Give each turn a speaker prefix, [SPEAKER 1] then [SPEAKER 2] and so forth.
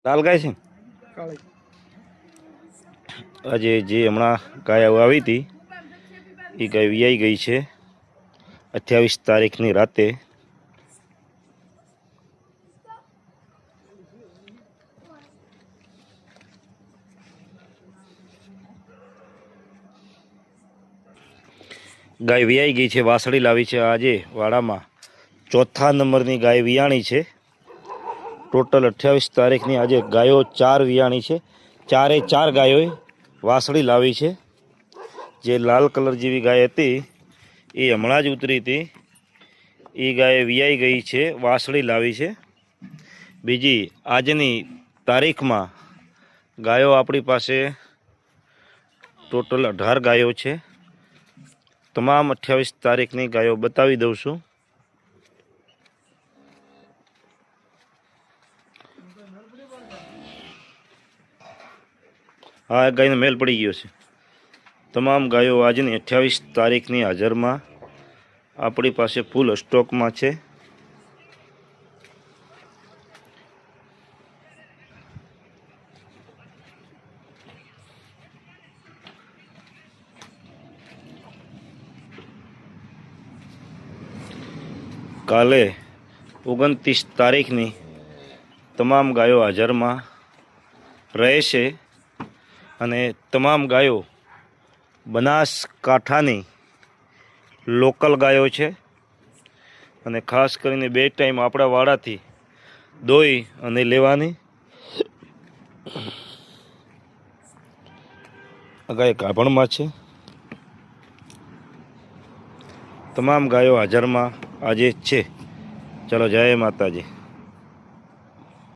[SPEAKER 1] લાલ ગાય છે
[SPEAKER 2] કાળી
[SPEAKER 1] આજે જે હમણાં ગાય આવી હતી એ ગાય વિયાઈ ગઈ છે 28 તારીખની રાતે. ગાય વિયાઈ ગઈ છે, વાસળી લાવી છે આજે વાડામાં. ચોથા નંબરની ગાય વિયાણી છે. ટોટલ 28 તારીખની આજે ગાયો 4 વિયાણી છે. 4 ગાયોએ વાસળી લાવી છે. જે લાલ કલર જેવી ગાય હતી એ હમણાં જ ઉતરી હતી. એ ગાય વિયાઈ ગઈ છે, વાસળી લાવી છે. બીજી આજની તારીખમાં ગાયો આપણી પાસે ટોટલ 18 ગાયો છે. તમામ 28 તારીખની ગાયો બતાવી દઉં છું. હા, ગાયનો મેલ પડી ગયો છે. તમામ ગાયો આજની 28 તારીખની હાજરમાં આપણી પાસે ફૂલ સ્ટોકમાં છે. કાલે 29 તારીખની તમામ ગાયો હાજરમાં રહેશે અને તમામ ગાયો બનાસકાંઠાની લોકલ ગાયો છે અને ખાસ કરીને 2 ટાઈમ આપણા વાડાથી દોઈ અને લેવાની. ગાય ગાભણમાં છે. તમામ ગાયો હાજરમાં આજે છે. ચલો, જય માતાજી.